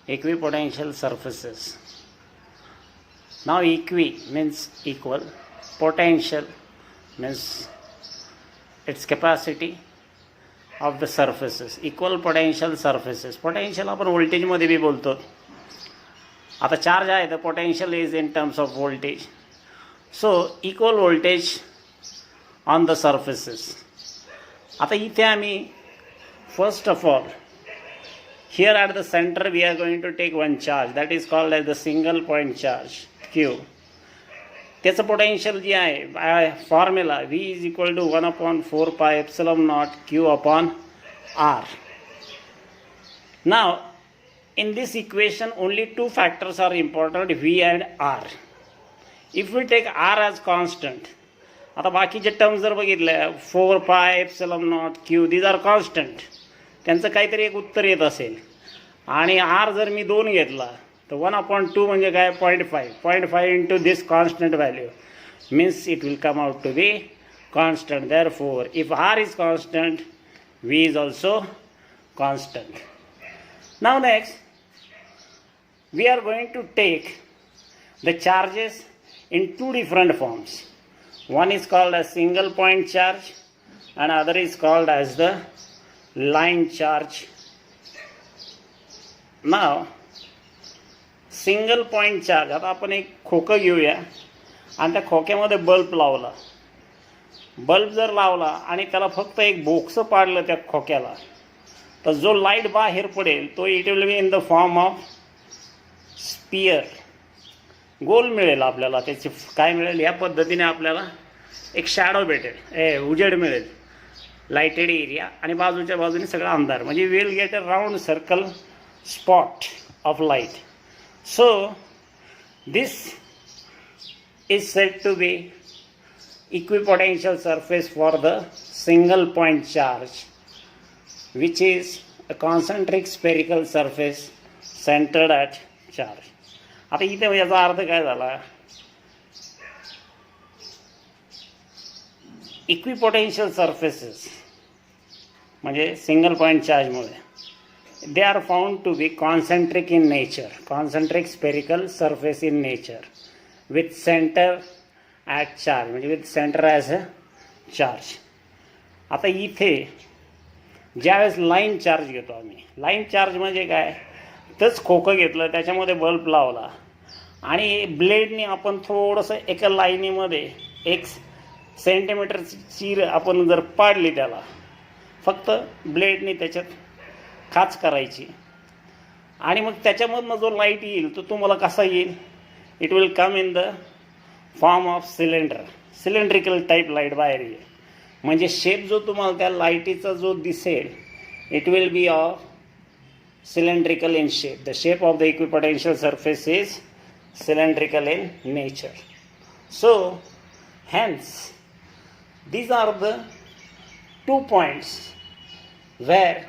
equipotential surfaces. Now equi means equal, potential means its capacity of the surfaces, equal potential surfaces. Potential आपण voltage मध्ये भी बोलतो. आता charge आहे तर potential is in terms of voltage. So equal voltage on the surfaces. आता इथे आम्ही first of all here at the center we are going to take one charge that is called as the single point charge Q. त्याचं potential जे आहे formula V is equal to 1/4 pi epsilon not Q upon R. Now in this equation only two factors are important, V and R. If we take R as constant, आता बाकीचे terms जर बघितले 4 पाय epsilon not Q these are constant, त्यांचं काहीतरी एक उत्तर येत असेल. आणि R जर मी 2 घेतला तर 1/2 म्हणजे काय 0.5 into this constant value means it will come out to be constant. Therefore if R is constant, V is also constant. Now next we are going to take the charges in two different forms. One is called as single point charge and other is called as the line charge. Now single point charge, आता आपण एक खोकं घेऊया आणि त्या खोक्यामध्ये bulb लावला. Bulb जर लावला आणि त्याला फक्त एक बोक्स पाडलं त्या खोक्याला तर जो लाईट बाहेर पडेल तो it will be in the form of sphere. गोल मिळेल आपल्याला. त्याची काय मिळेल, या पद्धतीने आपल्याला एक शॅडो भेटेल, उजेड मिळेल, लाइटेड एरिया, आणि बाजूच्या बाजूने सगळा अंधार, म्हणजे will get a round circle spot of light. So this is said to be equipotential surface for the single point charge, which is a concentric spherical surface centered at charge. आता इथे याचा अर्थ काय झाला, इक्विपोटेन्शियल सर्फेसेस म्हणजे single point चार्जमुळे they are found to be concentric in nature, concentric spherical surface in nature with center at charge, म्हणजे with center as a charge. आता इथे ज्यावेळेस लाईन चार्ज घेतो आम्ही, लाईन चार्ज म्हणजे काय, तच खोकं घेतलं, त्याच्यामध्ये बल्ब लावला आणि ब्लेडने आपण थोडंसं एका लाईनीमध्ये 1 सेंटीमीटरची चीर आपण जर पाडली, त्याला फक्त ब्लेडने त्याच्यात खाच करायची आणि मग त्याच्यामधनं जो लाईट येईल तो तुम्हाला कसा येईल, it will come in the form of cylinder, cylindrical type light बाहेर येईल. म्हणजे शेप जो तुम्हाला त्या लाईटीचा जो दिसेल it will B of cylindrical in shape. The shape of the equipotential surface is cylindrical in nature. So hence these are the 2 points where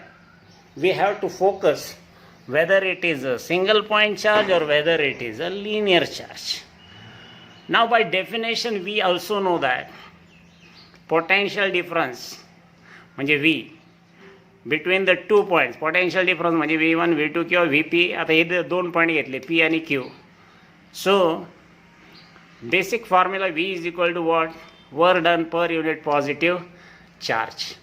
we have to focus whether it is a single point charge or whether it is a linear charge. Now by definition we also know that potential difference म्हणजे V between the 2 points, potential difference म्हणजे V1 V2 किंवा VP. आता हे 2 point घेतले P आणि Q. So basic formula V is equal to what, work done per unit positive charge.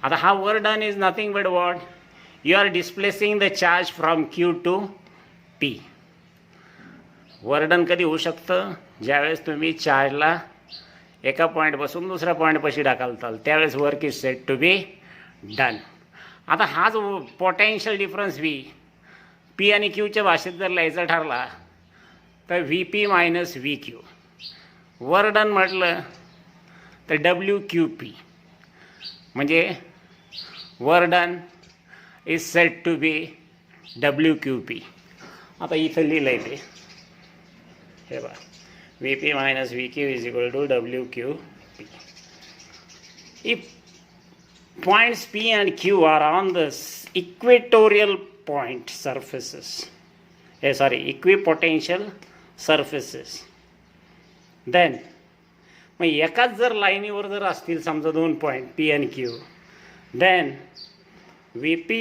आता हा work done is nothing but what, you are displacing the charge from Q to P. Work done कधी होऊ शकतं, ज्यावेळेस तुम्ही चार्जला एका पॉईंटपासून दुसऱ्या पॉईंटपाशी ढकलताल त्यावेळेस work is set to be done. आता हा जो पोटेन्शियल डिफरन्स V P आणि Qच्या भाषेत जर लिहायचा ठरला तर VP minus VQ. Work done म्हटलं तर WQP म्हणजे work done is said to be WQP. आता इथं लिहिलं आहे ते, हे बघा, VP minus VQ is equal to WQP. If points P and Q are on the equatorial point surfaces, equipotential surfaces, then मग एकाच जर लाईनीवर जर असतील समजा 2 point P and Q, then VP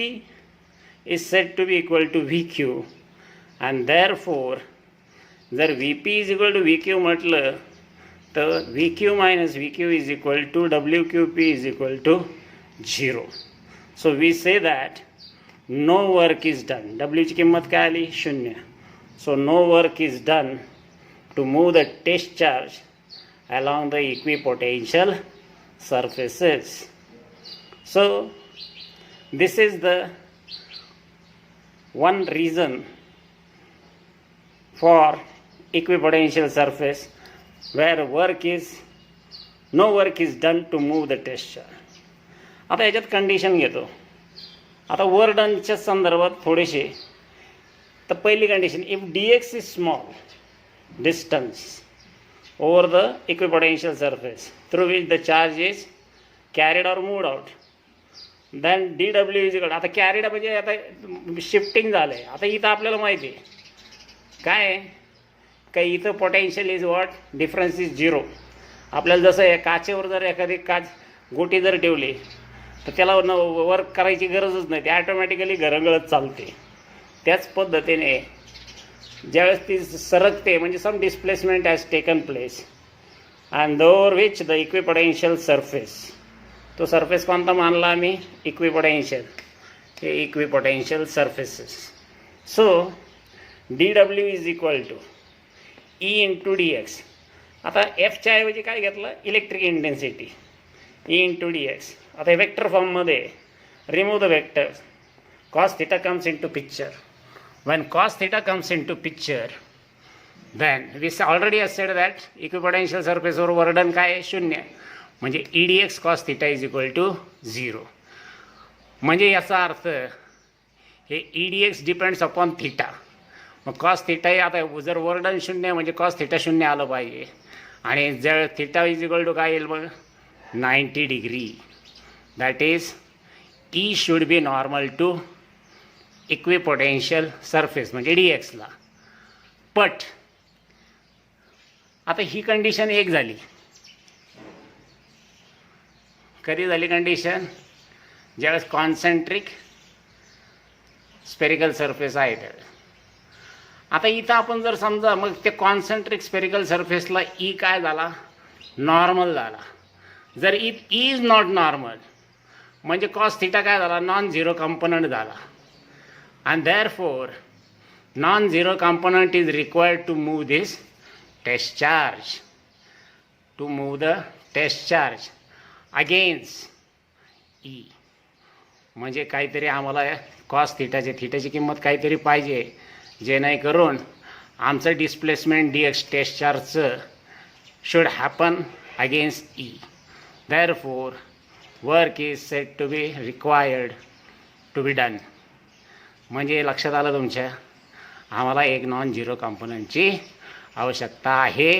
is said to be equal to VQ, and therefore जर VP is equal to VQ म्हटलं तर VQ minus VQ is equal to WQP is equal to 0. So we say that no work is done. W ची किंमत काय आली 0. So no work is done to move the test charge along the equipotential surfaces. So this is the one reason for equipotential surface where no work is done to move the test charge. आता याच्यात condition घेतो. आता वर डनच्या संदर्भात थोडेसे. तर पहिली condition, if dx is small distance over the equipotential surface through which the charge is carried or moved out, then dw is equal. आता कॅरिड म्हणजे आता शिफ्टिंग झालं आहे. आता इथं आपल्याला माहिती आहे काय काही इथं potential is what, difference is 0. आपल्याला जसं आहे काचेवर जर एखादी गोटी जर ठेवली तर त्याला वर्क करायची गरजच नाही, ते ॲटोमॅटिकली घरंगळत चालते. त्याच पद्धतीने ज्यावेळेस ती सरकते म्हणजे some displacement has taken place and over which the equipotential surface, तो सरफेस कोणता मानला आम्ही, इक्विपोटेन्शियल, हे equipotential surfaces. So dw is equal to E into dx. आता एफच्या ऐवजी काय घेतलं, electric intensity, E into dx. आता वेक्टर फॉर्ममध्ये remove the vector, cos theta comes into picture. When cos theta comes into picture, then we already said that equipotential surface over work done काय आहे 0, म्हणजे E dx cos theta is equal to 0. म्हणजे याचा अर्थ हे E dx depends upon theta. मग cos theta हे आता जर वर्क डन 0 म्हणजे कॉस थिटा 0 आलं पाहिजे. आणि जर थिटा इज इक्वल टू काय येईल मग 90 degree. That is E should be normal to equipotential surface म्हणजे dx ला. बट आता ही कंडिशन एक झाली. कधी झाली कंडिशन, ज्यावेळेस कॉन्सेंट्रिक स्पेरिकल सरफेस आहे त्यावेळेस. आता इथं आपण जर समजा मग ते कॉन्सेंट्रिक स्पेरिकल सरफेसला ई काय झाला, नॉर्मल झाला. जर ई इज नॉट नॉर्मल म्हणजे कॉस थिटा काय झाला, नॉन झिरो कंपोनंट झाला. And therefore non zero component is required to move this test charge, to move the test charge against E. म्हणजे काहीतरी आम्हाला कॉस थिटाची किंमत काहीतरी पाहिजे, जेणेकरून आमचं डिस्प्लेसमेंट dx टेस्ट चार्जचं should happen against E. Therefore work is set to be required to be done. म्हणजे लक्षात आलं तुमच्या, आम्हाला एक नॉन झिरो कंपोनंटची आवश्यकता आहे.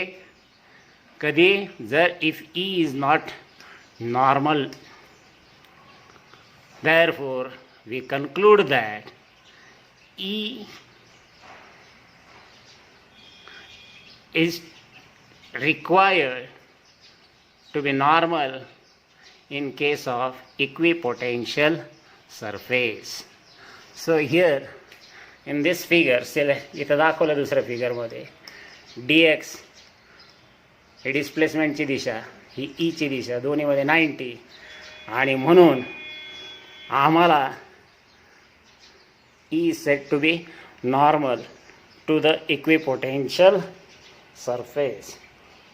कधी, जर if E is not normal. Therefore we conclude that E is required to be normal in case of equipotential surface. So here in this figure, इथं दाखवलं दुसऱ्या फिगरमध्ये, dx ही डिस्प्लेसमेंटची दिशा, ही ई ची दिशा, दोन्हीमध्ये 90. आणि म्हणून आम्हाला E is said to be normal to the equipotential surface.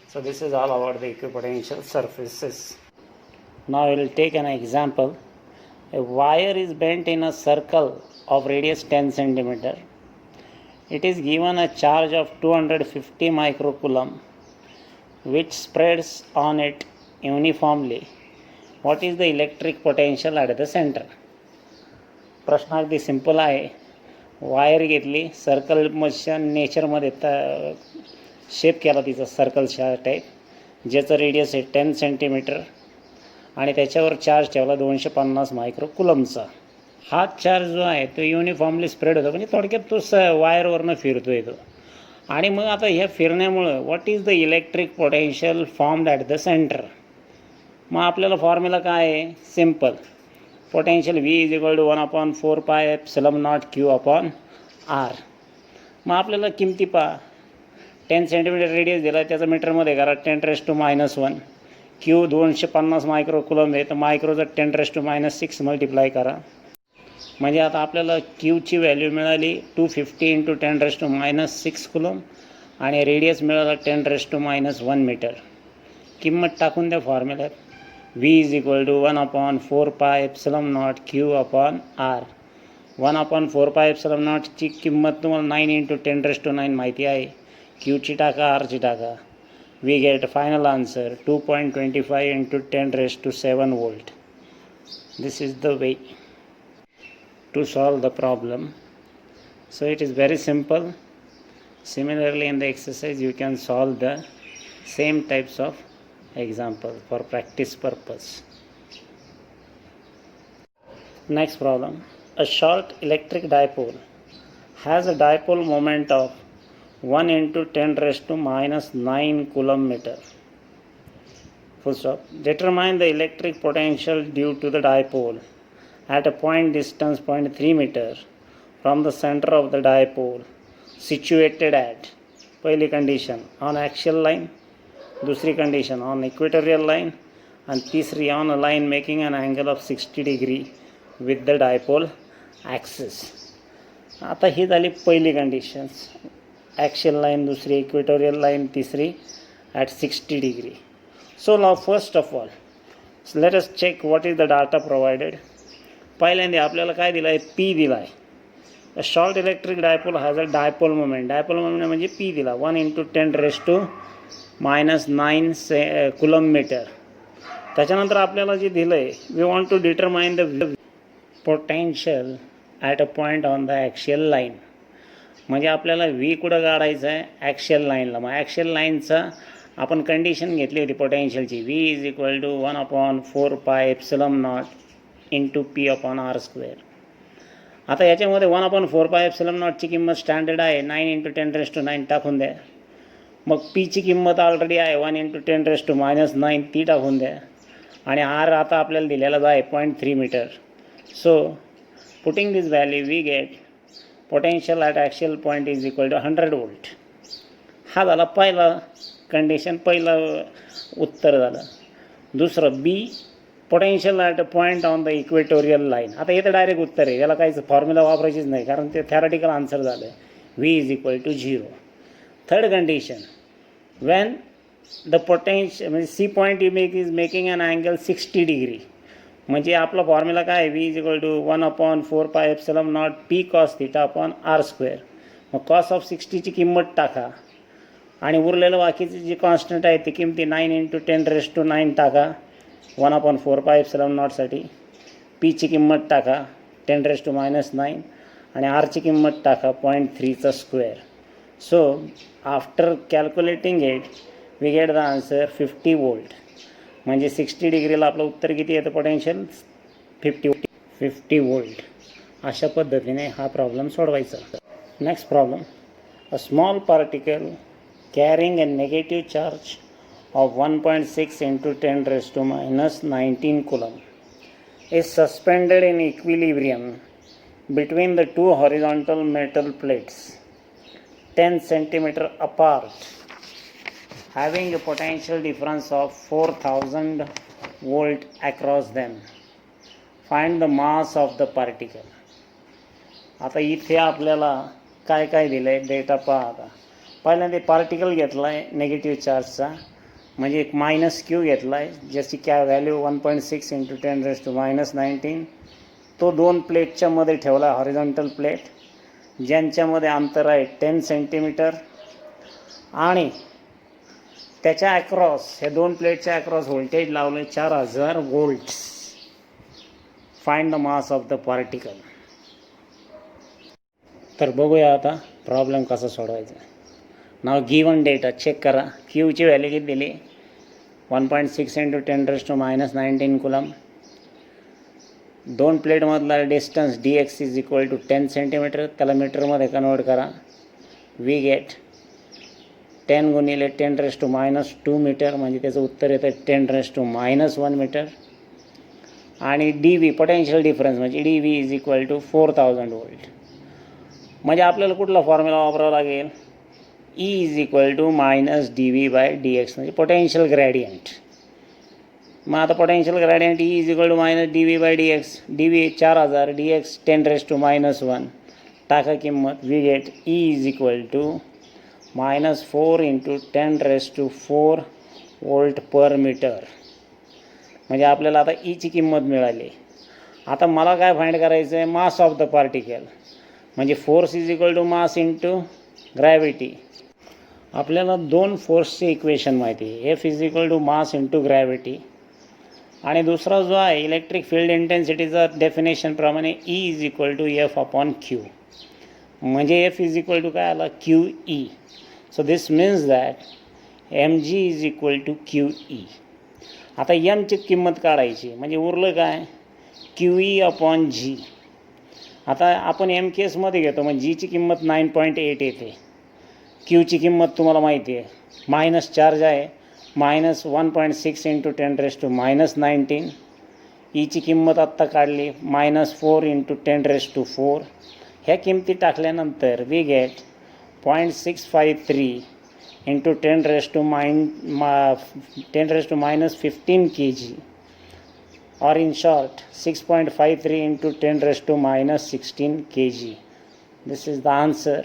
So this is all about the equipotential surfaces. Now we will take an example. A wire is bent in a circle of radius 10 centimeter. It is given a charge of 250 microcoulomb which spreads on it uniformly. What is the electric potential at the center? प्रश्न अगदी simple आहे. Wire घेतली, circle machine नेचरमध्ये shape केला तिचा सर्कलच्या type, ज्याचं radius आहे 10 centimetre आणि त्याच्यावर चार्ज ठेवला 250 मायक्रोकुलमचा. हा चार्ज जो आहे तो युनिफॉर्मली स्प्रेड होतो, म्हणजे थोडक्यात तो वायरवरनं फिरतो येतो. आणि मग आता ह्या फिरण्यामुळं what is the electric potential formed at the centre. मग आपल्याला फॉर्म्युला काय आहे, simple. Potential V is equal to 1/4 pi epsilon not Q upon R. मग आपल्याला किमती पहा. 10 सेंटीमीटर रेडियस दिला, त्याचं मीटरमध्ये करा 10⁻⁻1. Q 250 मायक्रो कुलम आहे, तर मायक्रोचं 10⁻⁻6 मल्टिप्लाय करा. म्हणजे आता आपल्याला Qची व्हॅल्यू मिळाली 250 × 10⁻⁻6 कुलम आणि रेडियस मिळाला 10⁻⁻1 मीटर. किंमत टाकून द्या फॉर्म्युल्यात. V is equal to 1/4 pi epsilon not Q upon R. 1/4 pi epsilon नॉटची किंमत तुम्हाला 9 × 10⁻9 माहिती आहे. Qची टाका, Rची टाका. We get final answer 2.25 × 10⁻7 volt. This is the way to solve the problem. So it is very simple. Similarly, in the exercise you can solve the same types of example for practice purpose. Next problem. A short electric dipole has a dipole moment of 1 × 10⁻⁹ coulomb meter. Full stop. Determine the electric potential due to the dipole at a point distance 0.3 meter from the center of the dipole situated at पहिली condition on axial line, दूसरी condition on equatorial line, and तीसरी on a line making an angle of 60 degree with the dipole axis. आता ही झाली पहिली conditions. Axial line, दूसरी equatorial line, तीसरी at 60 degree. So now first of all, so let us check what is the data provided. पहिल्यांदा आपल्याला काय दिलं आहे? P दिला आहे. A short electric dipole has a dipole moment. Dipole moment म्हणजे P दिला 1 × 10⁻⁹ coulomb meter. त्याच्यानंतर आपल्याला जे दिलं आहे, we want to determine the potential at a point on the axial line. म्हणजे आपल्याला V कुठं काढायचं आहे? ॲक्शियल लाईनला. मग ॲक्शियल लाईनचा आपण कंडिशन घेतली होती पोटेन्शियलची. V is equal to 1/4 pi epsilon not × P upon R². आता याच्यामध्ये 1/4 पाय एप्सिलॉन नॉटची किंमत स्टँडर्ड आहे 9 × 10⁻9 टाकून द्या. मग Pची किंमत ऑलरेडी आहे 1 × 10⁻⁹ ती टाकून द्या. आणि R आता आपल्याला दिलेला आहे 0.3 metre. So putting this value we get potential at axial point is equal to 100 volt. हा झाला पहिला कंडिशन, पहिलं उत्तर झालं. दुसरं B potential at a point on the equatorial line. आता इथं डायरेक्ट उत्तर आहे, याला काहीच फॉर्म्युला वापरायचीच नाही कारण ते थेरॉटिकल आन्सर झालं आहे. V is equal to 0. Third condition, when the potential म्हणजे C point is making an angle 60 degree. म्हणजे आपला फॉर्म्युला काय आहे? V is equal to 1/4 pi epsilon naught P cos θ upon R². मग cos ऑफ 60ची किंमत टाका आणि उरलेलं बाकीची जी कॉन्स्टंट आहे ती किमती 9 × 10⁻9 टाका 1/4 पाय एप्सिलॉन नॉटसाठी. Pची किंमत टाका 10⁻⁹ आणि Rची किंमत टाका 0.3चा square. So after calculating it we get the answer 50 volt. म्हणजे 60 डिग्रीला आपलं उत्तर किती येतं पोटेन्शियल? 50 वोल्ट. अशा पद्धतीने हा प्रॉब्लेम सोडवायचा. Next problem. A small particle carrying a negative charge of 1.6 × 10⁻⁻19 coulomb is suspended in equilibrium between the two horizontal metal plates 10 cm apart, having a potential difference of 4000 volt across them. Find the mass of the particle. आता इथे आपल्याला काय काय दिलं आहे data पहा. आता पहिल्यांदा पार्टिकल घेतला आहे निगेटिव्ह चार्जचा, म्हणजे एक -Q घेतला आहे ज्याची काय व्हॅल्यू 1.6 × 10⁻19. तो दोन प्लेटच्या मध्ये ठेवला, हॉरिझॉन्टल प्लेट ज्यांच्यामध्ये अंतर आहे 10 सेंटीमीटर आणि त्याच्या अक्रॉस, ह्या दोन प्लेटच्या अक्रॉस व्होल्टेज लावले 4000 volts. Find the mass of the particle. तर बघूया आता प्रॉब्लेम कसा सोडवायचा. नाव गिवन डेटा चेक करा. Qची व्हॅल्यू किती दिली? 1.6 × 10⁻19 coulomb. दोन प्लेटमधला distance dx is equal to 10 centimetre. त्याला मीटरमध्ये कन्वर्ट करा. वी गेट 10 × 10⁻2 मीटर, म्हणजे त्याचं उत्तर येतं 10⁻1 मीटर. आणि डी व्ही पोटेन्शियल डिफरन्स म्हणजे d V is equal to 4000 volt. म्हणजे आपल्याला कुठला फॉर्म्युला वापरावा लागेल? E is equal to minus d V by d x म्हणजे पोटेन्शियल ग्रॅडियंट. मग आता potential gradient E is equal to minus d V by d x. D V 4000, d x 10⁻⁻1. टाका किंमत. We get E is equal to -4 × 10⁻⁴ volt per metre. म्हणजे आपल्याला आता ईची किंमत मिळाली. आता मला काय फाइंड करायचं आहे? Mass of the particle. म्हणजे force is equal to mass into gravity. आपल्याला दोन फोर्सचे इक्वेशन माहिती आहे. F is equal to mass into gravity आणि दुसरा जो आहे इलेक्ट्रिक फील्ड इंटेन्सिटीचा डेफिनेशनप्रमाणे E is equal to F upon Q. म्हणजे एफ इज इक्वल टू काय आला? Q E. So this means that M G is equal to Q E. आता एमची किंमत काढायची म्हणजे उरलं काय? क्यू ई अपॉन जी. आता आपण एम केसमध्ये घेतो मग जीची किंमत 9.8 येते. क्यूची किंमत तुम्हाला माहिती आहे, मायनस चार्ज आहे, -1.6 × 10⁻⁻19. ईची किंमत आत्ता काढली -4 × 10⁻⁴. ह्या किमती टाकल्यानंतर we get 0.653 × 10⁻⁻15 kg, or in short 6.53 × 10⁻16 kg. This is the answer.